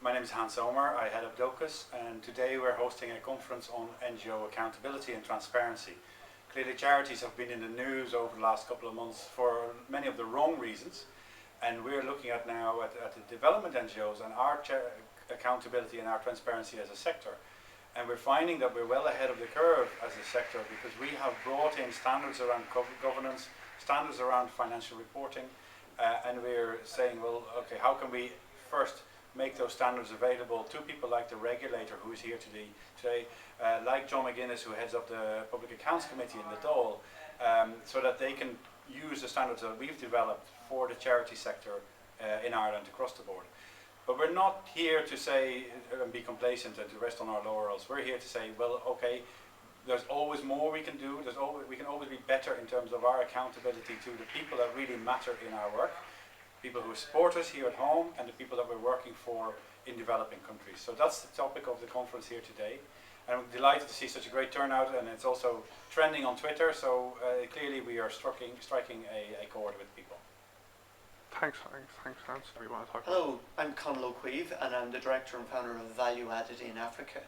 My name is Zomer, I head up Dóchas, and today we're hosting a conference on NGO accountability and transparency. Clearly charities have been in the news over the last couple of months for many of the wrong reasons, and we're looking at now at the development NGOs and our accountability and our transparency as a sector. And we're finding that we're well ahead of the curve as a sector because we have brought in standards around governance, standards around financial reporting, and we're saying, well, okay, how can we first make those standards available to people like the regulator who is here today, like John McGuinness, who heads up the Public Accounts Committee in the Dáil, so that they can use the standards that we've developed for the charity sector in Ireland across the board. But we're not here to say and be complacent and to rest on our laurels. We're here to say, well, okay, there's always more we can do. We can always be better in terms of our accountability to the people that really matter in our work, people who support us here at home and the people that we're working for in developing countries. So that's the topic of the conference here today. And I'm delighted to see such a great turnout, and it's also trending on Twitter, so clearly we are striking a chord with people. Thanks, Hans. We want to talk Hello, I'm Conall, and I'm the Director and Founder of Value Added in Africa.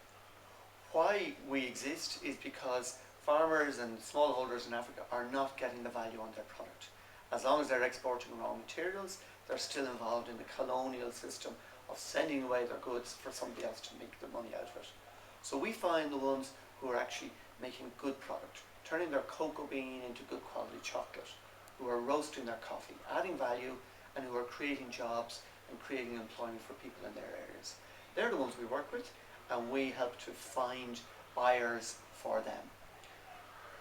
Why we exist is because farmers and smallholders in Africa are not getting the value on their product. As long as they're exporting raw materials, they're still involved in the colonial system of sending away their goods for somebody else to make the money out of it. So we find the ones who are actually making good product, turning their cocoa bean into good quality chocolate, who are roasting their coffee, adding value, and who are creating jobs and creating employment for people in their areas. They're the ones we work with, and we help to find buyers for them.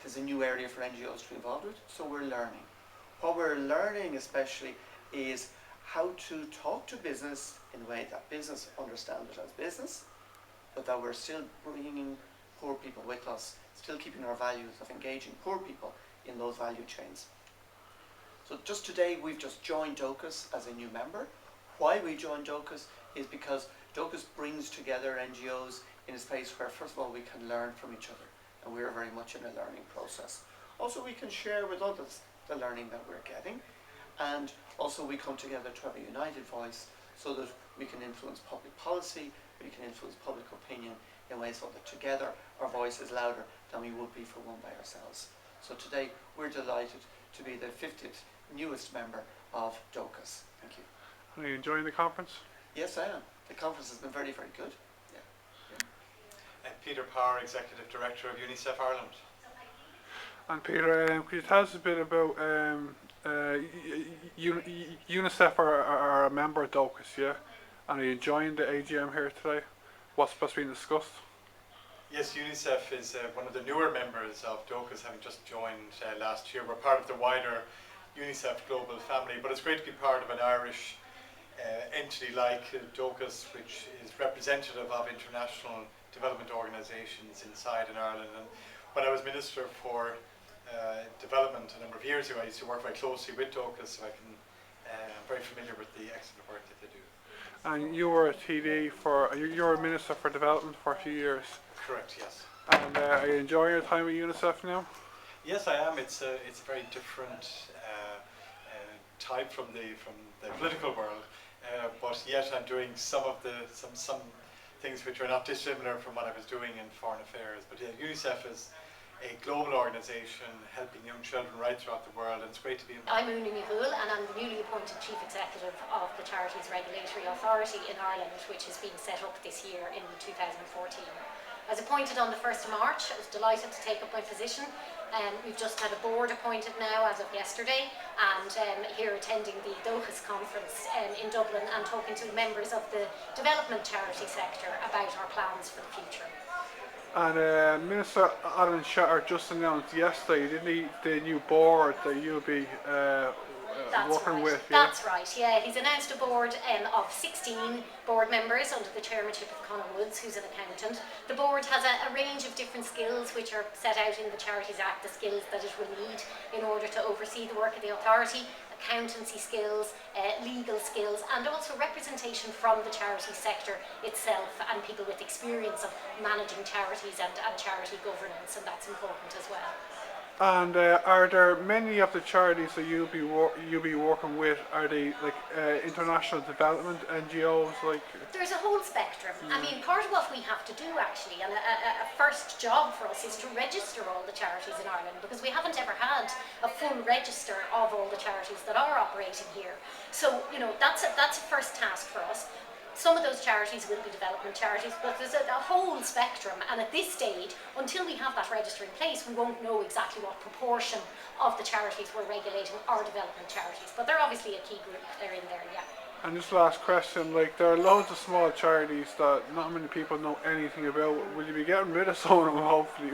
There's a new area for NGOs to be involved with, so we're learning. What we're learning especially is how to talk to business in a way that business understands it as business, but that we're still bringing poor people with us, still keeping our values of engaging poor people in those value chains. So just today we've just joined Dóchas as a new member. Why we joined Dóchas is because Dóchas brings together NGOs in a space where first of all we can learn from each other, and we're very much in a learning process. Also we can share with others the learning that we're getting, and also we come together to have a united voice so that we can influence public policy, we can influence public opinion in ways so that together our voice is louder than we would be for one by ourselves. So today we're delighted to be the 50th newest member of Dóchas. Thank you. Are you enjoying the conference? Yes, I am. The conference has been very, very good. Peter Power, Executive Director of Unicef Ireland. And Peter, could you tell us a bit about Unicef are a member of Dóchas, yeah? And are you enjoying the AGM here today? What's being discussed? Yes, Unicef is one of the newer members of Dóchas, having just joined last year. We're part of the wider Unicef global family, but it's great to be part of an Irish entity like Dóchas, which is representative of international development organisations inside in Ireland. And when I was Minister for Development a number of years ago, I used to work very closely with Dóchas, so I'm very familiar with the excellent work that they do. And you were a TD you were a Minister for Development for a few years. Correct, yes. And are you enjoying your time at UNICEF now? Yes, I am. It's a very different type from the political world, but yet I'm doing some things which are not dissimilar from what I was doing in foreign affairs. But yeah, UNICEF is a global organisation helping young children right throughout the world, and it's great to be involved. I'm Dhubhghaill, and I'm the newly appointed Chief Executive of the Charities Regulatory Authority in Ireland, which is being set up this year in 2014. I was appointed on the 1st of March. I was delighted to take up my position. We've just had a board appointed now as of yesterday, and here attending the Dóchas conference in Dublin and talking to members of the development charity sector about our plans for the future. And Minister Alan Shatter just announced yesterday, didn't he, the new board that you'll be working with? Yeah? That's right, yeah. He's announced a board of 16 board members under the chairmanship of Conall, who's an accountant. The board has a range of different skills which are set out in the Charities Act, the skills that it will need in order to oversee the work of the authority. Accountancy skills, legal skills, and also representation from the charity sector itself and people with experience of managing charities and charity governance, and that's important as well. And are there many of the charities that you'll be working with? Are they like international development NGOs? Like There's a whole spectrum. I mean, part of what we have to do actually, and a first job for us, is to register all the charities in Ireland, because we haven't ever had a full register of all the charities that are operating here. So, you know, that's a first task for us. Some of those charities will be development charities, but there's a whole spectrum, and at this stage, until we have that register in place, we won't know exactly what proportion of the charities we're regulating are development charities. But they're obviously a key group, they're in there, yeah. And just last question, like there are loads of small charities that not many people know anything about. Will you be getting rid of some of them, hopefully?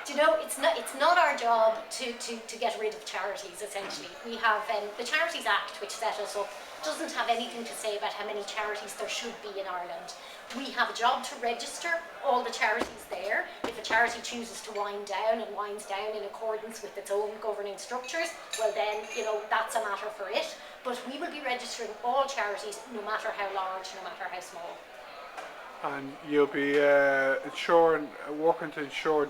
Do you know, it's not our job to get rid of charities, essentially. We have the Charities Act, which set us up, doesn't have anything to say about how many charities there should be in Ireland. We have a job to register all the charities there. If a charity chooses to wind down and winds down in accordance with its own governing structures, well then, you know, that's a matter for it. But we will be registering all charities, no matter how large, no matter how small. And you'll be working to ensure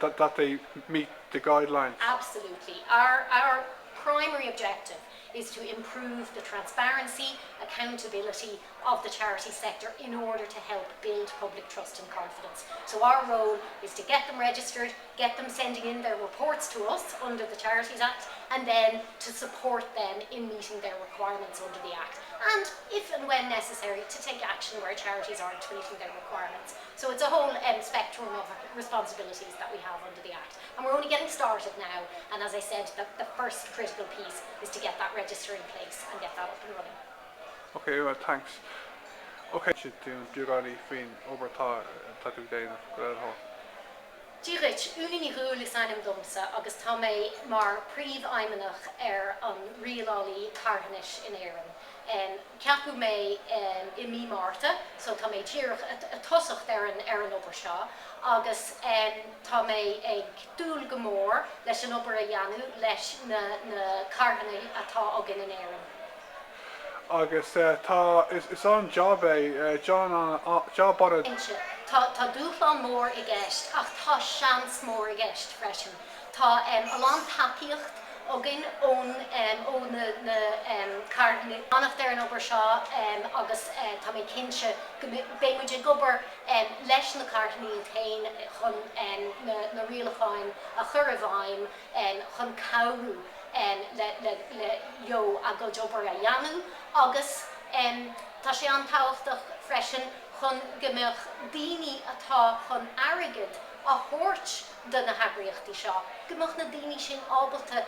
that they meet the guidelines. Absolutely. Our primary objective is to improve the transparency, accountability of the charity sector in order to help build public trust and confidence. So our role is to get them registered, get them sending in their reports to us under the Charities Act, and then to support them in meeting their requirements under the Act. And if and when necessary, to take action where charities aren't meeting their requirements. So it's a whole spectrum of responsibilities that we have under the Act. And we're only getting started now, and as I said, the first critical piece is to get that register in place and get that up and running. Okay, well, thanks. Okay, Dhubhghaill fin obertá Dhubhghaill Dírit, úní húil is anim domsa, agus tá mé mar príomh-aimimneach an rialálaí carthanis in Éireann. Ceapú mé I mí Marta, so tá mé tíreach a tosacht ar an obair seo, agus tá mé ag dúil go mór leis an obair a dheanú leis na carthaní atá agan in Éireann. Agus is an job John job on it. Tá dúchlan mór I gceist, ach tá seans mór I gceist freisin. Tá a lán tapiacht agin ón na carthaní annacht ar an obair seo agus tá mé cinse bé muid gobar leis na carthaní tain chun na rialacháin a chur a bhaim chun cabhrú le jo a go jobar a dheanú agus tá sé an táhachtach freisin chun gombeadh daoine atá chun airgid a thabhairt do na hagraíochtaí seo. Gombeadh na daoine sin ábalta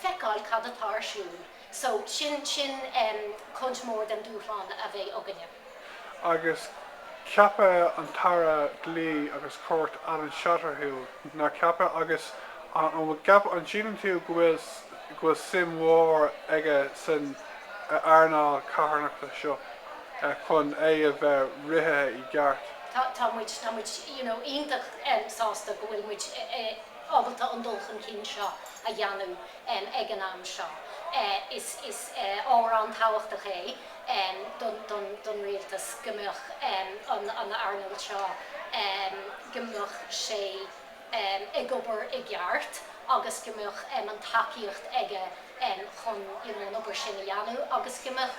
feicáil cad atá ar siúil. So sin chunt mór den dúchlan a bheith aganine. Agus ceapa an tara glí agus cuairt an Shatterhill na ceapa agus an gap an sílan tú go sim mhór aige san airná catharnachta seo chun a bheith rithe I gceart. Tá muid iontach sásta go bhfuil muid ábalta an dulchan cinn seo a dheanú ag an am seo. Is ábhar an táhachtach don rialtas gombeadh an airneall seo gombeadh sé ag obair I gceart agus gombeadh an tacaíocht aige chun an obair sin a dheanú agus gombeadh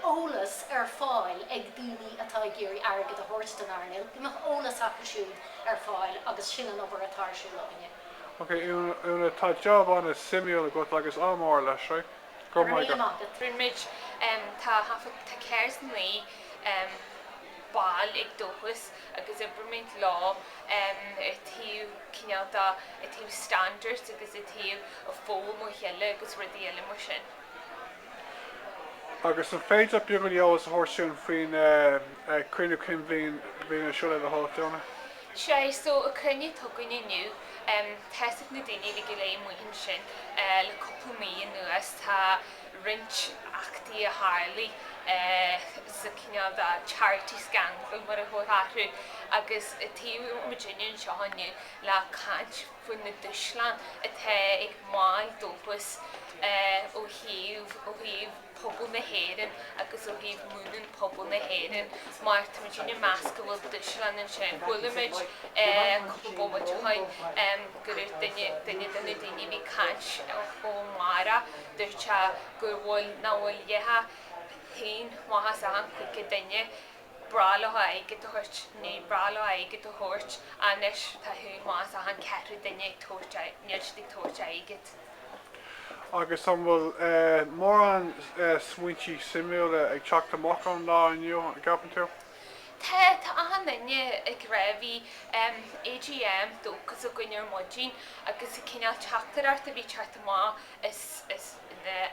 ólas ar fáil ag daoine atá géirí airgid a thabhairt don airneall, gombeadh ólas acu siúd ar fáil agus sin an obair atá ar siúil aganine. Okay, Ionad tá job an a simúil a gut agus ámór leis, right? Go mai go. Rinmid tá hafa tá ceirs ní báil ag dóchas agus implement lá tíú cineálta tíú standards agus tíú a fóm ó heile agus rudí eile mar sin. Agus an féidir beagan leabhas a thabhairt faoin cruinniú cin bhíon a siúil a háteána. Sé so a cruinniú tugann inniu teasach na daoine le go léi muoin sin le cúpla míon nuas tá rint achtaí a hálaí sa cineálta charity scandal mar a thóthaú agus tíú Virginian seo hanniu le cant fan na Dúshlán atá ag máil dóchas ó híomh pobl na héireann agus ó híomh múnan pobl na héireann mar tá muidir measca bhfuil Dúshlán an sin bhuilimid cúpla bóid gur duine bhí cais ó mara dúirte gur bhfuil ná bhfuil dheithe haon maithas an chuige duine brala aige to hurt ní brala aige to hurt anis tá hún más a han ceú duine ag tóirte neirtí tóirte aigeit. Agus an bhfuil mór an smuintí simúla ag teachta amach an lá inniu a gapan tú? Tá an duine ag raibhí AGM dóchas a gcuinear modín agus i cinál teachtar ar a bhí teachta má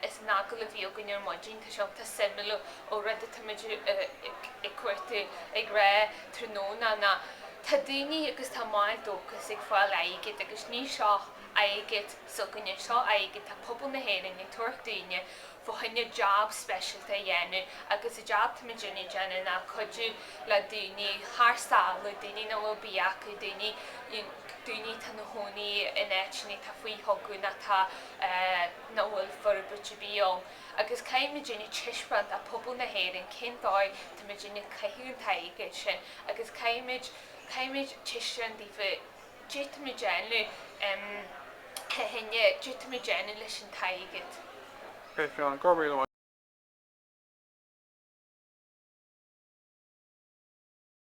is nágal a bhí a gcuinear modín tá seomta simúla ó rud a tamidir ag cuairta ag rá tróna na tá daoine agus tá máil dóchas ag fáil aigeit agus ní seo aigeit so gcuinear seo aigeit tá pobl na héireann ag tuairt daoine fóhanne job specialta dhéanú agus a job tamidir ní déanú na chuidú le daoine thar le daoine na bhfuil bíacu daoine tá na hónaí in éitní tá faoi thugú na tá na bhfuil forbute bíon. Agus caiimiidirna tiisbrand a pobl na héireann cindáid tamidirna caithún taige sin agus caiimiid tiisran dífa déitamidirnu hinne déitamidirnu leis an taigeit. Okay, Fiona, go